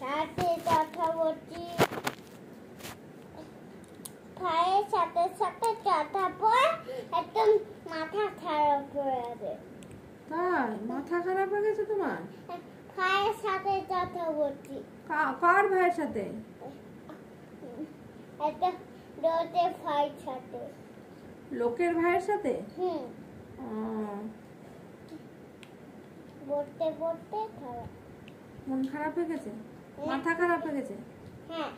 সাথে কথা বলছি, ভাইয়ের সাথে সাথে কথা বল, একদম মাথা খারাপ হয়ে যাবে। তাই মাথা খারাপ হয়ে গেছে তোমার? ভাইয়ের সাথে কথা বলছি। কার ভাইয়ের সাথে? একটা লোকের ভাইয়ের সাথে। লোকের ভাইয়ের সাথে? বলতে বলতে খারাপ, মন খারাপ হয়ে গেছে, মাথা খারাপ হয়ে গেছে। হ্যাঁ।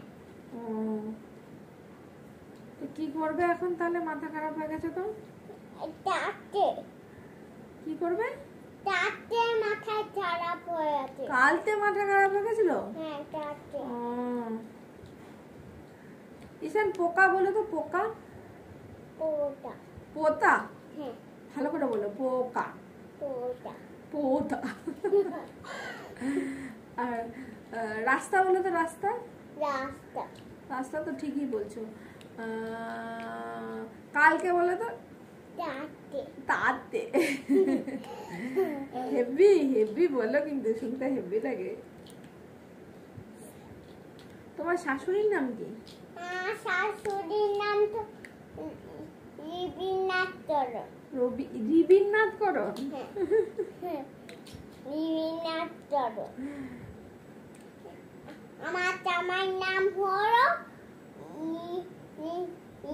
তো কি করবে এখন তাহলে? মাথা খারাপ হয়ে গেছে তো ডাক্তে কি করবে? ডাক্তে মাথা খারাপ হয়ে আছে। কালতে মাথা খারাপ হয়ে গেছিল? হ্যাঁ, ডাক্তে। ঈশান পোকা বলে তো, পোকা। পোতা। পোতা? হ্যাঁ, ভালো করে বলো, পোকা। পোতা। পোতা। আর রাস্তা বলে তো, রাস্তা। রাস্তা। রাস্তা তো ঠিকই বলছো। কালকে বলে তো ডাক্তে। তাতে। হেভি হেভি বলো, কিন্তু শুনতে হেভি লাগে। তোমার শাশুড়ির নাম কি? শাশুড়ির নাম তো রিবিনাথ করণ। রিবিনাথ করণ? রিবিনাথ করণ। আমার জামাইয়ের নাম হলো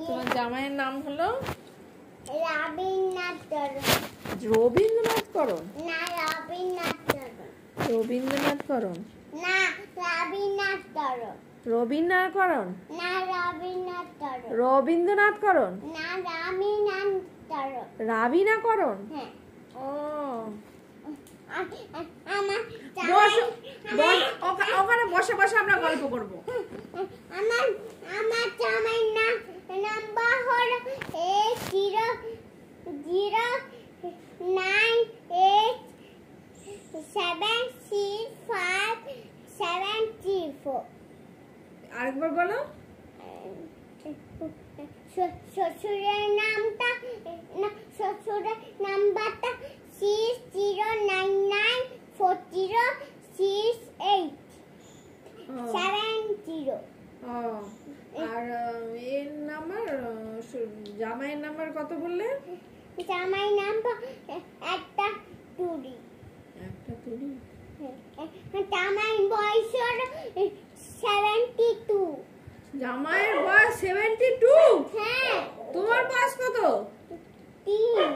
তোমার জামাইয়ের নাম হলো রবীন্দ্রনাথ করণ। রবীন্দ্রনাথ করণ? না, রবীন্দ্রনাথ করণ। রবীন্দ্রনাথ করণ না, রবীন্দ্রনাথ করণ। রবীন্দ্রনাথ করণ? না, রবীন্দ্রনাথ করণ। রবীন্দ্রনাথ করণ? না, রবীন্দ্রনাথ করণ। রাবিনা করণ? হ্যাঁ। ও, আমার ওখানে বসে বসে আমরা গল্প করব। আমার জামাইয়ের নাম্বার হলো 8009876574। আরেকবার বলো। শ্বশুরের নামটা শ্বশুরের নাম্বারটা 6099406870। আর এর নাম্বার, জামাইয়ের নাম্বার কত বললে? জামাইয়ের নাম্বার একটা টুরি। একটা তুলি? জামাইয়ের বয়স হলো 72। জামাইয়ের বয়স 72? হ্যাঁ। তোমার বয়স কত? 3।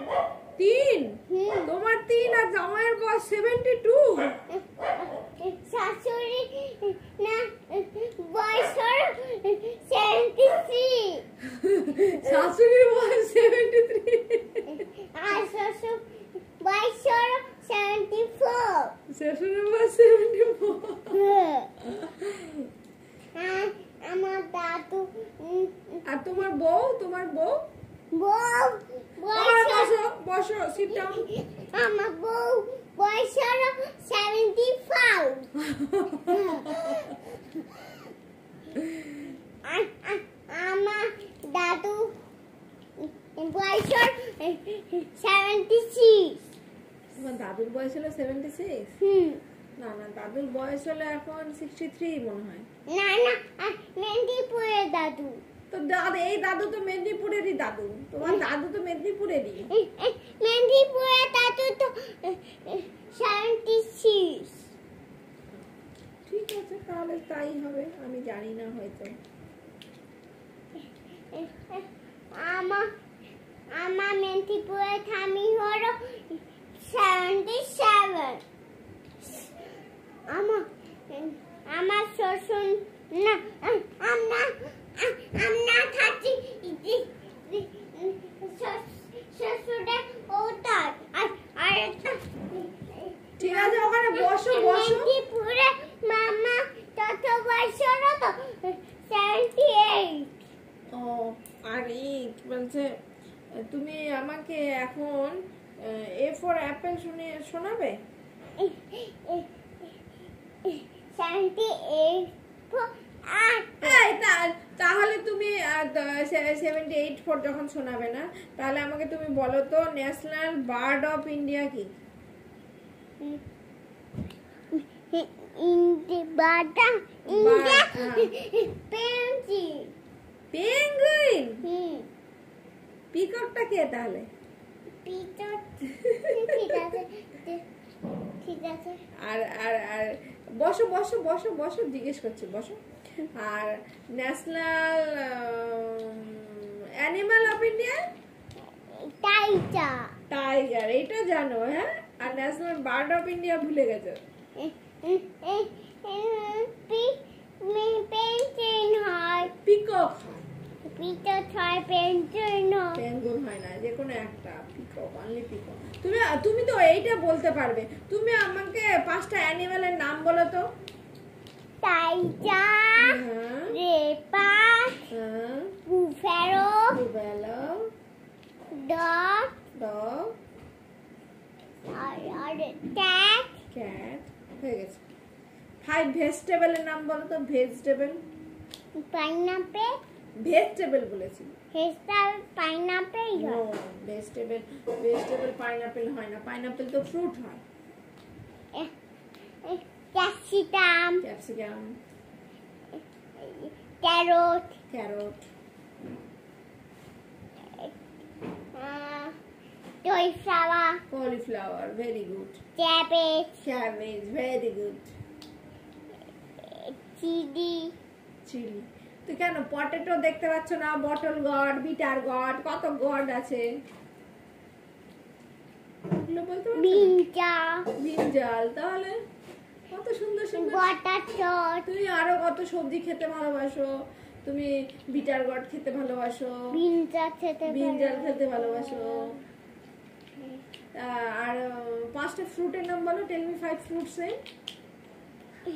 3? তোমার 3 আর জামাইয়ের বয়স 72? শাশুড়ি না বয়স হলো 73। শাশুড়ির বয়স 73? আর শ্বশুর বয়স হলো 74। শ্বশুরের বয়স 74? আমার দাদু আর তোমার বউ? তোমার বউ বসো বসো, সিট ডাউন। আমার বউ বয়স হলো 75। আমার দাদু বয়স হলো 76। তোমার দাদুর বয়স হলো 76? না না, দাদুর বয়স হলো এখন 63 মনে হয়। না না, মেদিনীপুরের দাদু। তো এই দাদু তো মেদিনীপুরেরই দাদু। তোমার দাদু তো মেদিনীপুরেরই। মেদিনীপুরের দাদু তো 76। ঠিক আছে, তাহলে তাই হবে, আমি জানি না হয়তো। আমার মেদিনীপুরের স্বামী হলো 77। আমার শ্বশুর না আমরা থাকি শ্বশুরের ওটার। আর একটা ঠিক আছে, ওখানে বসো বসো। মেদিনীপুরে মামা তত বয়স হলো তো 78। ও, আর কি বলছে, তুমি আমাকে এখন A for apple শোনাবে? 78 তাহলে তুমি 78 ফর যখন শোনাবে না, তাহলে আমাকে তুমি বলো তো ন্যাশনাল বার্ড অফ ইন্ডিয়া কি? বাটা পেন্সিল পেঙ্গুইন পিককটা কে তাহলে? পিকক ঠিক আছে আর আর আর বসো বসো বসো বসো, জিজ্ঞেস করছি, বসো। আর national animal of India? Tiger tiger, এটা জানো? হ্যাঁ। আর ন্যাশনাল বার্ড অফ ইন্ডিয়া ভুলে গেছো? পেন্সিল হয় পিকক। পিকক হয় পেন্সিল পেঙ্গুইন হয় না, যে কোনো একটা। Peacock, only peacock. তুমি তো এইটা বলতে পারবে। তুমি আমাকে 5টা অ্যানিমালের নাম বলো তো। টাইগার হ্যাঁ, লেপার্ড হ্যাঁ। বুফ্যালো বুফ্যালো, ডগ ডগ, আর ক্যাট ক্যাট। হয়ে গেছে। 5 ভেজিটেবলের নাম বলো তো। ভেজিটেবল। পাইনাপেল ভেজিটেবল বলেছি। হেস্টার পাইনাপেল নো, ভেজিটেবল পাইনাপেল হয় না। পাইনাপেল তো ফ্রুট হয়। Capsicum capsicum, carrot carrot, cauliflower cauliflower, very good. Cabbage cabbage, very good. Chilli chilli. তো কেন পটেটো দেখতে পাচ্ছ না? বটল গড, বিটার গড, কত গড আছে, এগুলো বলতে পারছো না? Brinjal brinjal. তাহলে কত সুন্দর সুন্দর। বাটারটট তুমি আরো কত সবজি খেতে ভালোবাসো। তুমি বিটার গড খেতে ভালোবাসো, ব্রিঞ্জাল খেতে ব্রিঞ্জাল খেতে ভালোবাসো। আর 5টা ফ্রুটের নাম বলো। Tell me 5 fruits name.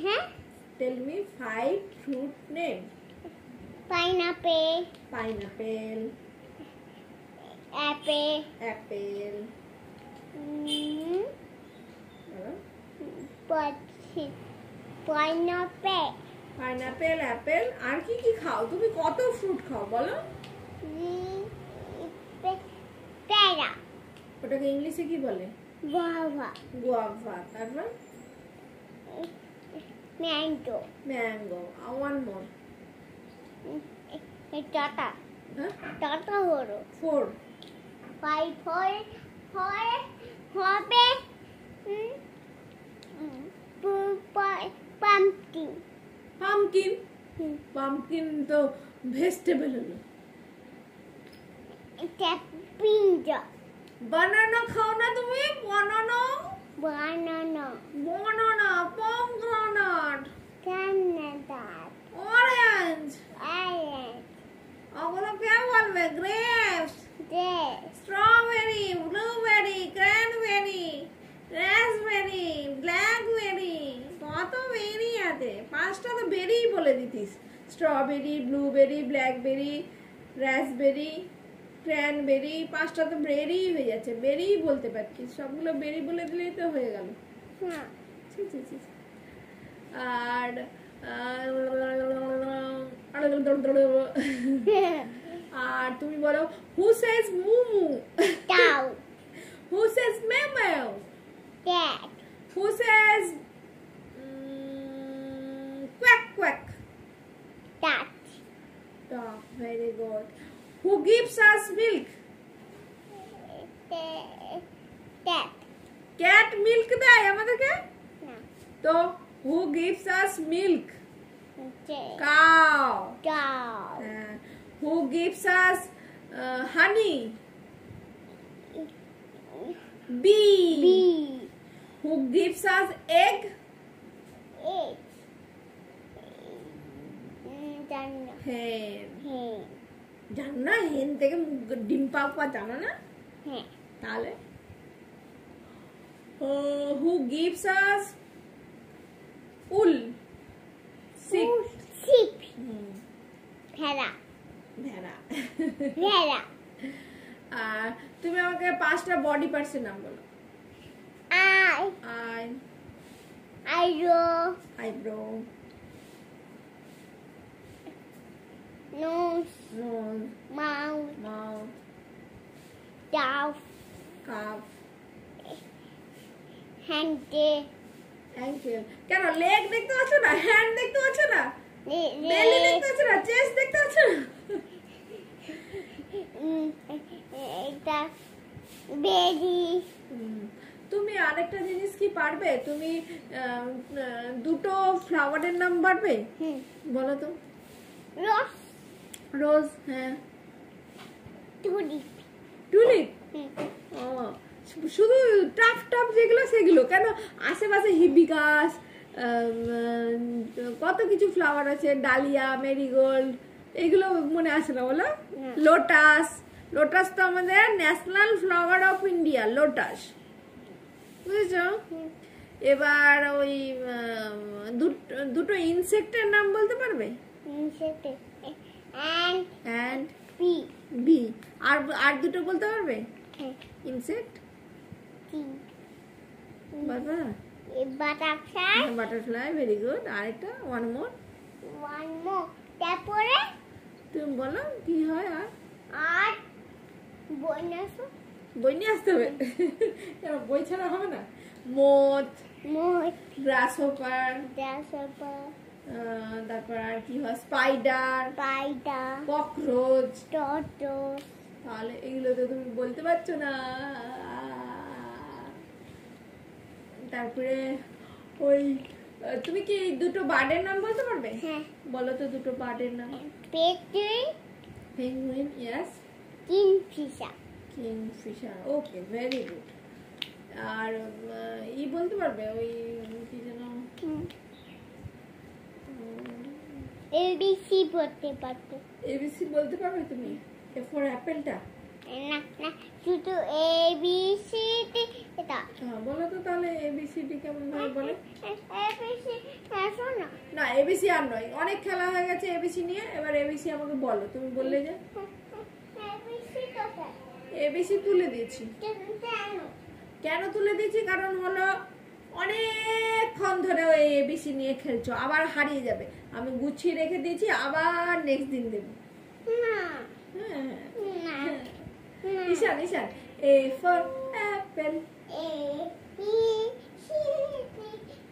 হ্যাঁ tell me 5 fruit name. Pineapple pineapple, apple apple, pineapple pineapple, apple. আর কি কি খাও তুমি? কত ফ্রুট খাও বলো? পেয়ারা ওটাকে ইংলিশে কি বলে? Guava guava. তারপর ম্যাঙ্গো ম্যাঙ্গো। One more. টাটা হ্যাঁ, টাটা হলো 4। হবে পাম্পকিন পামকিন। পামকিন তো ভেজিটেবল হলো। পিঞ্জা বানানা খাও না তুমি? বানানা, বানানা বানানা, পমগ্রানেট, কানাডা অরেঞ্জ। আইল্যান্ড ওগুলো কে বলবে? গ্রেপস, দেশ strawberry, blueberry, cranberry, raspberry, blackberry. কত বেরি আছে? 5টা তো বেরিই বলে দিতিস। Strawberry, blueberry, blackberry, raspberry, cranberry. 5টা তো বেরি হয়ে যাচ্ছে। বেরি বলতে পারছিস। সবগুলো বেরি বলে দিলেই তো হয়ে গেল। হ্যাঁ ছি, ছি, ছি, ছি। আর আর তুমি বলো হু সেজ Mumu, cow who Sage মেমেও, cat who Sage quack quack. duck Dog, very good. Who gives us milk? cat Cat milk দেয় আমাদেরকে। না তো who gives us milk? cow Cow. cow Who gives us honey? Bee. bee Who gives us egg? egg জানো Hen. হ্যাঁ জানো না? হেন থেকে ডিম পাওয়া জানো না? হ্যাঁ তাহলে who gives us wool? Sheep. sheep ভেড়া ভেড়া। ভেড়া আর তুমি আমাকে 5টা বডি পার্টসের নাম বলো। eye eye, eyebrow eyebrow, nose nose, mouth mouth, mouth calf, hand ankle কেন লেগ দেখতে পাচ্ছ না হ্যান্ড দেখতে পাচ্ছ না বেলি দেখতে পাচ্ছ না চেস্ট দেখতে পাচ্ছ না এটা বেরি তুমি আরেকটা জিনিস কি পারবে তুমি দুটো ফ্লাওয়ারের নাম পারবে বলো তো রোজ রোজ হ্যাঁ টুলিপ টুলিপ ও শুধু টাফ টাফ যেগুলো সেগুলো কেন আশেপাশে হিবিকাস কত কিছু ফ্লাওয়ার আছে ডালিয়া মেরিগোল্ড এগুলো মনে আসে না বলো লোটাস লোটাস তো আমাদের national flower of India lotus বুঝেছো এবার ওই দুটো ইনসেক্টের নাম বলতে পারবে ইনসেক্ট অ্যান্ড বি বি আর দুটো বলতে পারবে ইনসেক্ট পারবে না বাটারফ্লাই বাটারফ্লাই ভেরি গুড আরেকটা ওয়ান মোর তারপরে তুমি বলো কি হয় আর বইনাসো বই নিয়ে আসতে হবে বই ছাড়া হবে না মোথ মোট গ্রাসহপার গ্রাসহপার তারপর আর কি হয় স্পাইডার স্পাইডার ককরোচ টর্টোস তাহলে এগুলো তো তুমি বলতে পারছো না তারপরে ওই তুমি কি দুটো বার্ডের নাম বলতে পারবে হ্যাঁ বলো তো দুটো বার্ডের নাম penguin penguin yes kingfisher kingfisher okay very good আর ই বলতে পারবে ওই কি যেন এবিসি বলতে পারতো এবিসি বলতে পারবে তুমি এ ফর অ্যাপেলটা না না শুধু এবিসি এটা হ্যাঁ বলো তো তাহলে এবিসিডি কেমন ভাবে বলে এবিসি শোনো না এবিসি আর নয় অনেক খেলা হয়ে গেছে এবিসি নিয়ে এবার এবিসি আমাকে বলো তুমি বললে যে এবিসি তো এবিসি তুলে দিয়েছি কেন কেন তুলে দিয়েছি কারণ হলো অনেকক্ষণ ধরে ওই এবিসি নিয়ে খেলছো আবার হারিয়ে যাবে আমি গুছিয়ে রেখে দিয়েছি আবার নেক্সট দিন দেবো না হ্যাঁ না Ishan Ishan A for apple A B C D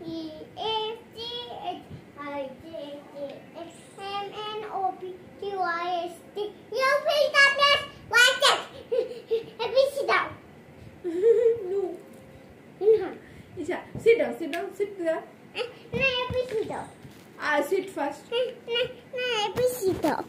E F G H I J K L M N O P Q R S T U V W X Y Z sit down no no Ishan sit down sit down sit there no sit down sit first no sit down